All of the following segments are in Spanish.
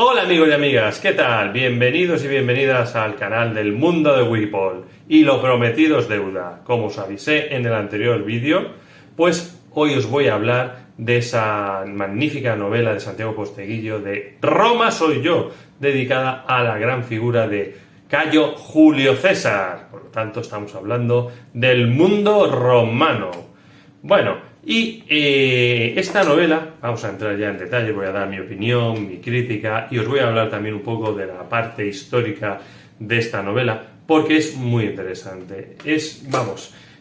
Hola amigos y amigas, ¿qué tal? Bienvenidos y bienvenidas al canal del mundo de Wikipol. Y lo prometido es deuda. Como os avisé en el anterior vídeo, pues hoy os voy a hablar de esa magnífica novela de Santiago Posteguillo de Roma soy yo, dedicada a la gran figura de Cayo Julio César. Por lo tanto, estamos hablando del mundo romano. Bueno, y esta novela, vamos a entrar ya en detalle, voy a dar mi opinión, mi crítica, y os voy a hablar también un poco de la parte histórica de esta novela, porque es muy interesante.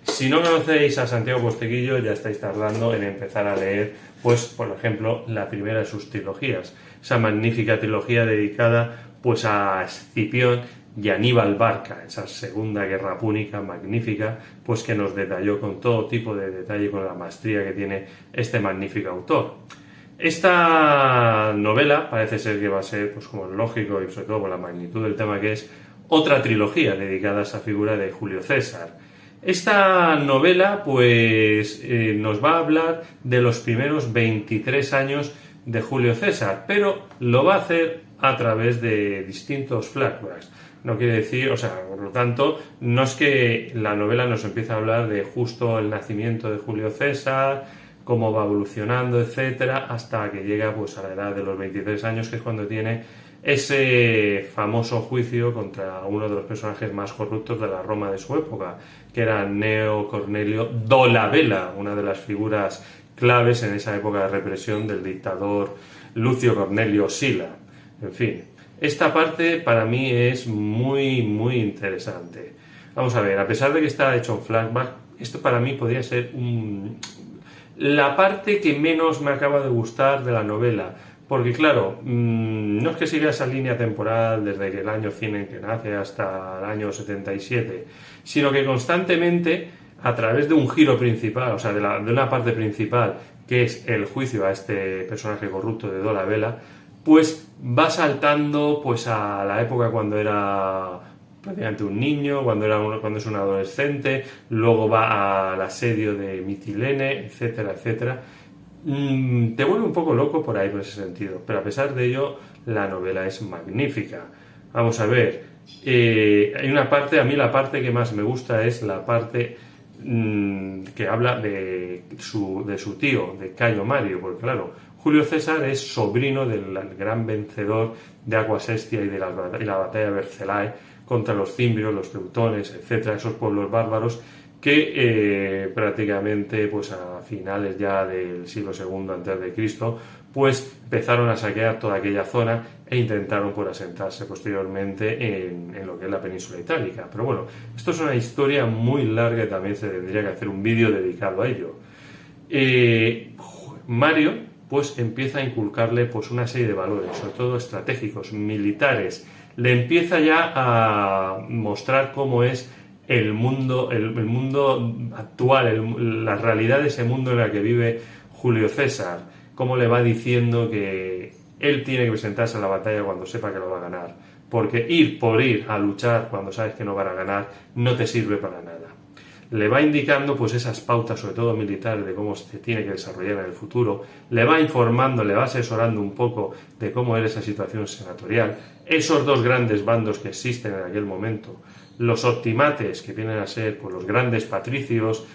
Si no conocéis a Santiago Posteguillo, ya estáis tardando en empezar a leer, pues, por ejemplo, la primera de sus trilogías, esa magnífica trilogía dedicada, pues, a Escipión y Aníbal Barca, esa segunda guerra púnica magnífica, pues que nos detalló con todo tipo de detalle, con la maestría que tiene este magnífico autor. Esta novela parece ser que va a ser, pues como es lógico y sobre todo por la magnitud del tema que es, otra trilogía dedicada a esa figura de Julio César. Esta novela, pues, nos va a hablar de los primeros 23 años de Julio César, pero lo va a hacer a través de distintos flashbacks. No quiere decir, por lo tanto, no es que la novela nos empiece a hablar de justo el nacimiento de Julio César, cómo va evolucionando, etcétera, hasta que llega pues a la edad de los 23 años, que es cuando tiene ese famoso juicio contra uno de los personajes más corruptos de la Roma de su época, que era Gneo Cornelio Dolabella, una de las figuras claves en esa época de represión del dictador Lucio Cornelio Sila. En fin, esta parte para mí es muy, muy interesante. Vamos a ver, a pesar de que está hecho en flashback, esto para mí podría ser la parte que menos me acaba de gustar de la novela. Porque claro, no es que siga esa línea temporal desde el año 100 en que nace hasta el año 77, sino que constantemente, a través de un giro principal, de una parte principal, que es el juicio a este personaje corrupto de Dolabella, pues va saltando pues a la época cuando era prácticamente un niño, cuando es un adolescente, luego va al asedio de Mitilene, etcétera, etcétera. Te vuelve un poco loco por ahí, por ese sentido, pero a pesar de ello la novela es magnífica. Vamos a ver, hay una parte, a mí la parte que más me gusta es la parte que habla de su tío, de Cayo Mario, porque claro, Julio César es sobrino del gran vencedor de Aqua Sextia y la batalla de Vercellae contra los cimbrios, los teutones, etcétera, esos pueblos bárbaros que prácticamente pues a finales ya del siglo II a.C. pues empezaron a saquear toda aquella zona e intentaron pues asentarse posteriormente en lo que es la península itálica. Pero bueno, esto es una historia muy larga y también se tendría que hacer un vídeo dedicado a ello. Mario pues empieza a inculcarle pues una serie de valores, sobre todo estratégicos, militares. Le empieza ya a mostrar cómo es el mundo actual, la realidad de ese mundo en el que vive Julio César, cómo le va diciendo que él tiene que presentarse a la batalla cuando sepa que lo va a ganar, porque ir por ir a luchar cuando sabes que no van a ganar no te sirve para nada. Le va indicando pues esas pautas, sobre todo militares, de cómo se tiene que desarrollar en el futuro, le va informando, le va asesorando un poco de cómo era esa situación senatorial, esos dos grandes bandos que existen en aquel momento, los optimates, que vienen a ser pues, los grandes patricios,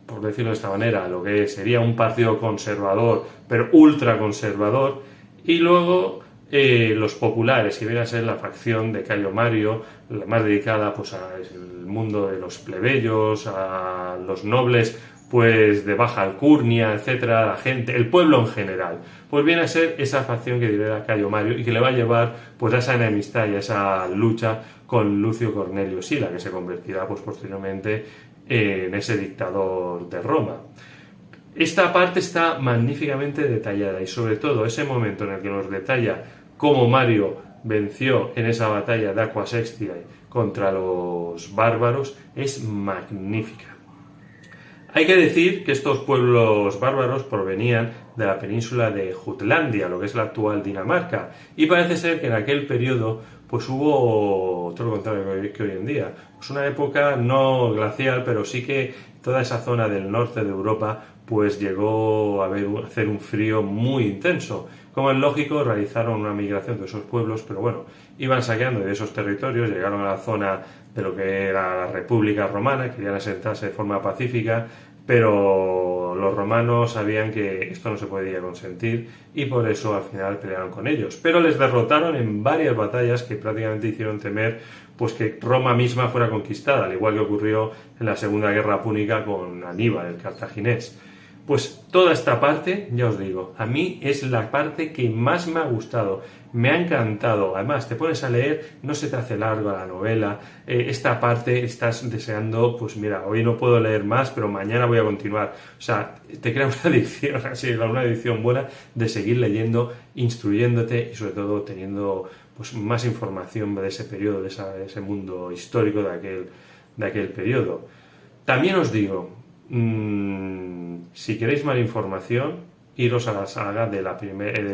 por decirlo de esta manera, lo que sería un partido conservador, pero ultraconservador, y luego los populares, que vienen a ser la facción de Cayo Mario, la más dedicada pues al mundo de los plebeyos, a los nobles pues de baja alcurnia, etcétera, la gente, el pueblo en general. Pues viene a ser esa facción que lidera Cayo Mario y que le va a llevar pues a esa enemistad y a esa lucha con Lucio Cornelio Sila, que se convertirá pues posteriormente en ese dictador de Roma. Esta parte está magníficamente detallada y sobre todo ese momento en el que nos detalla cómo Mario venció en esa batalla de Aqua Sextia contra los bárbaros es magnífica. Hay que decir que estos pueblos bárbaros provenían de la península de Jutlandia, lo que es la actual Dinamarca, y parece ser que en aquel periodo pues hubo todo lo contrario que hoy en día, pues una época no glacial, pero sí que toda esa zona del norte de Europa pues llegó a hacer un frío muy intenso. Como es lógico, realizaron una migración de esos pueblos, pero bueno, iban saqueando de esos territorios, llegaron a la zona de lo que era la República Romana, querían asentarse de forma pacífica, pero los romanos sabían que esto no se podía consentir y por eso al final pelearon con ellos. Pero les derrotaron en varias batallas que prácticamente hicieron temer pues que Roma misma fuera conquistada, al igual que ocurrió en la Segunda Guerra Púnica con Aníbal, el cartaginés. Pues toda esta parte, ya os digo, a mí es la parte que más me ha gustado, me ha encantado. Además, te pones a leer, no se te hace larga la novela, esta parte estás deseando, pues mira, hoy no puedo leer más, pero mañana voy a continuar. O sea, te crea una adicción, así, una adicción buena de seguir leyendo, instruyéndote y sobre todo teniendo pues más información de ese periodo, de ese mundo histórico de aquel periodo. También os digo, si queréis más información, iros a la saga del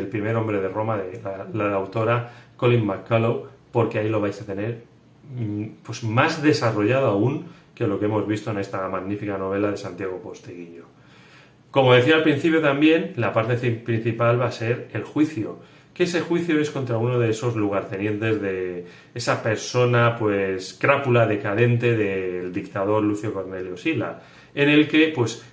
primer hombre de Roma, de la autora Colin McCullough, porque ahí lo vais a tener pues más desarrollado aún que lo que hemos visto en esta magnífica novela de Santiago Posteguillo. Como decía al principio también, la parte principal va a ser el juicio, que ese juicio es contra uno de esos lugartenientes de esa persona pues crápula decadente del dictador Lucio Cornelio Sila, en el que pues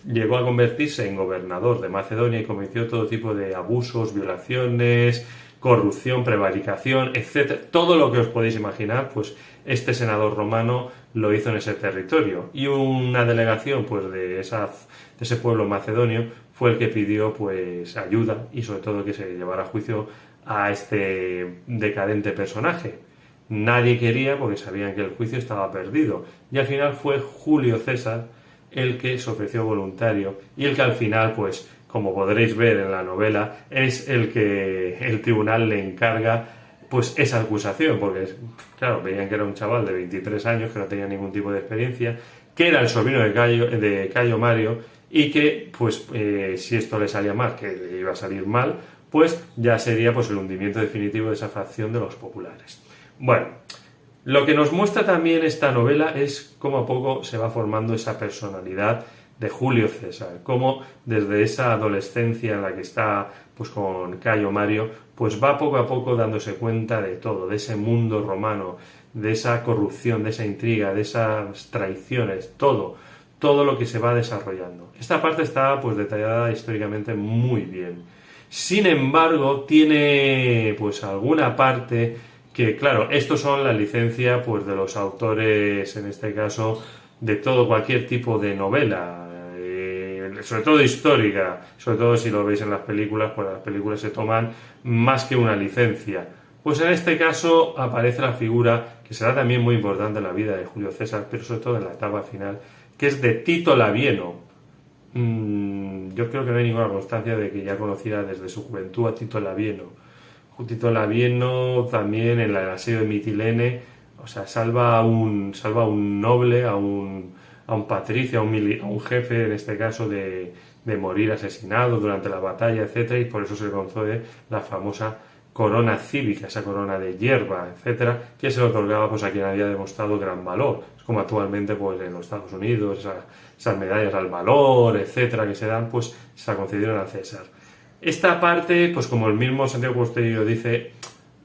llegó a convertirse en gobernador de Macedonia y cometió todo tipo de abusos, violaciones, corrupción, prevaricación, etcétera. Todo lo que os podéis imaginar, pues este senador romano lo hizo en ese territorio. Y una delegación pues de ese pueblo macedonio fue el que pidió pues ayuda y sobre todo que se llevara a juicio a este decadente personaje. Nadie quería porque sabían que el juicio estaba perdido. Y al final fue Julio César el que se ofreció voluntario y el que al final, pues, como podréis ver en la novela, es el que el tribunal le encarga pues esa acusación, porque claro, veían que era un chaval de 23 años que no tenía ningún tipo de experiencia, que era el sobrino de Cayo Mario y que, pues, si esto le salía mal, que le iba a salir mal, pues ya sería pues el hundimiento definitivo de esa facción de los populares. Bueno, lo que nos muestra también esta novela es cómo a poco se va formando esa personalidad de Julio César, cómo desde esa adolescencia en la que está pues con Cayo Mario, pues va poco a poco dándose cuenta de todo, de ese mundo romano, de esa corrupción, de esa intriga, de esas traiciones, todo lo que se va desarrollando. Esta parte está pues detallada históricamente muy bien. Sin embargo, tiene pues alguna parte que, claro, estos son la licencia pues de los autores, en este caso, de cualquier tipo de novela, sobre todo histórica, sobre todo si lo veis en las películas, pues las películas se toman más que una licencia. Pues en este caso aparece la figura, que será también muy importante en la vida de Julio César, pero sobre todo en la etapa final, que es de Tito Labieno. Yo creo que no hay ninguna constancia de que ya conociera desde su juventud a Tito Labieno. Tito Labieno también en el asedio de Mitilene, o sea, salva a un noble, a un patricio, a un jefe, en este caso, de morir asesinado durante la batalla, etcétera, y por eso se le concede la famosa corona cívica, esa corona de hierba, etcétera, que se le otorgaba pues a quien había demostrado gran valor. Es como actualmente pues en los Estados Unidos, esas medallas al valor, etcétera, que se dan, pues se la concedieron a César. Esta parte, pues como el mismo Santiago Posteguillo dice,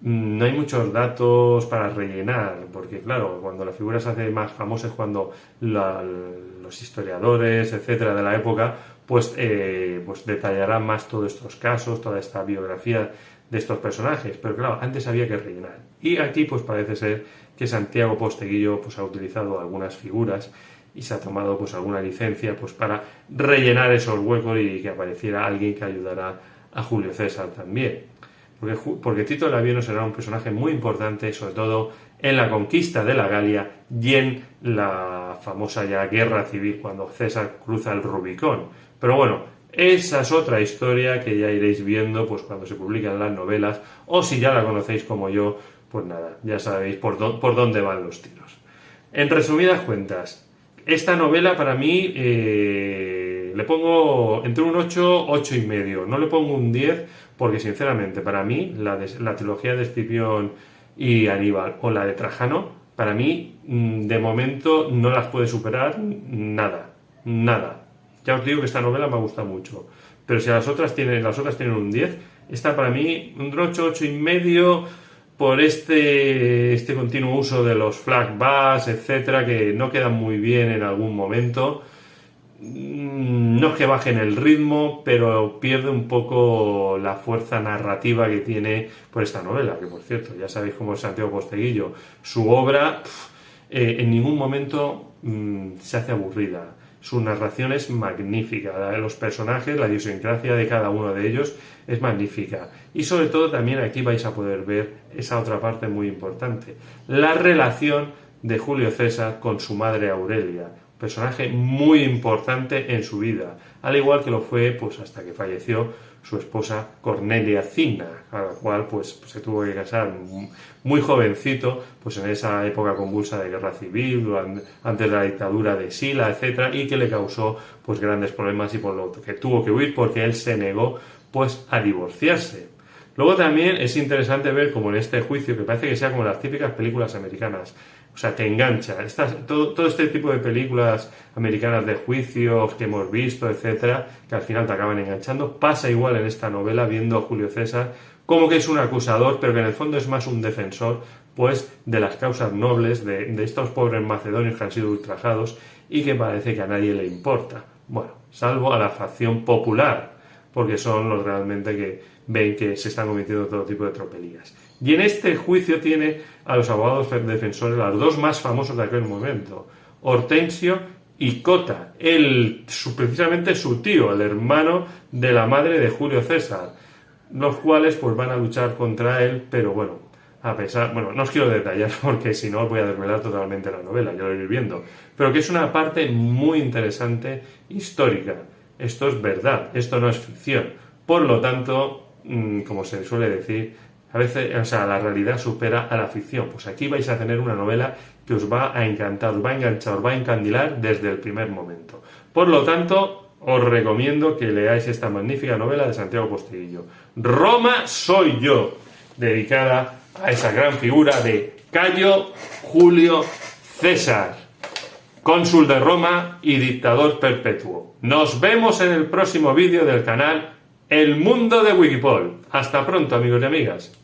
no hay muchos datos para rellenar, porque claro, cuando la figura se hace más famosa es cuando los historiadores, etcétera, de la época, pues detallarán más todos estos casos, toda esta biografía de estos personajes, pero claro, antes había que rellenar. Y aquí pues parece ser que Santiago Posteguillo pues ha utilizado algunas figuras y se ha tomado pues alguna licencia pues para rellenar esos huecos y que apareciera alguien que ayudara a Julio César también. Porque Tito Labieno será un personaje muy importante, sobre todo en la conquista de la Galia y en la famosa ya guerra civil cuando César cruza el Rubicón. Pero bueno, esa es otra historia que ya iréis viendo pues cuando se publican las novelas, o si ya la conocéis como yo, pues nada, ya sabéis por dónde van los tiros. En resumidas cuentas, esta novela para mí le pongo entre un 8, 8 y medio. No le pongo un 10 porque sinceramente para mí la trilogía de Escipión y Aníbal o la de Trajano, para mí de momento no las puede superar nada. Ya os digo que esta novela me ha gustado mucho. Pero si las otras tienen un 10, esta para mí un 8, 8 y medio por este continuo uso de los flashbacks, etcétera, que no quedan muy bien en algún momento. No es que bajen el ritmo, pero pierde un poco la fuerza narrativa que tiene por esta novela, que por cierto, ya sabéis cómo es Santiago Posteguillo. Su obra en ningún momento se hace aburrida. Su narración es magnífica, la de los personajes, la idiosincrasia de cada uno de ellos es magnífica. Y sobre todo también aquí vais a poder ver esa otra parte muy importante, la relación de Julio César con su madre Aurelia, personaje muy importante en su vida, al igual que lo fue pues hasta que falleció su esposa Cornelia Cinna, a la cual pues se tuvo que casar muy jovencito, pues en esa época convulsa de guerra civil, antes de la dictadura de Sila, etcétera, y que le causó pues grandes problemas y por lo que tuvo que huir porque él se negó pues a divorciarse. Luego también es interesante ver como en este juicio, que parece que sea como las típicas películas americanas, o sea, te engancha. Todo este tipo de películas americanas de juicios que hemos visto, etcétera, que al final te acaban enganchando, pasa igual en esta novela viendo a Julio César como que es un acusador, pero que en el fondo es más un defensor pues de las causas nobles de estos pobres macedonios que han sido ultrajados y que parece que a nadie le importa. Bueno, salvo a la facción popular, porque son los realmente que ven que se están cometiendo todo tipo de tropelías. Y en este juicio tiene a los abogados defensores, los dos más famosos de aquel momento, Hortensio y Cota, precisamente su tío, el hermano de la madre de Julio César, los cuales pues van a luchar contra él, pero bueno, no os quiero detallar porque si no os voy a desvelar totalmente la novela, ya lo iréis viendo, pero que es una parte muy interesante histórica. Esto es verdad, esto no es ficción. Por lo tanto, como se suele decir, a veces, la realidad supera a la ficción. Pues aquí vais a tener una novela que os va a encantar, os va a enganchar, os va a encandilar desde el primer momento. Por lo tanto, os recomiendo que leáis esta magnífica novela de Santiago Posteguillo. Roma soy yo, dedicada a esa gran figura de Cayo Julio César, cónsul de Roma y dictador perpetuo. Nos vemos en el próximo vídeo del canal El Mundo de Wikipol. Hasta pronto, amigos y amigas.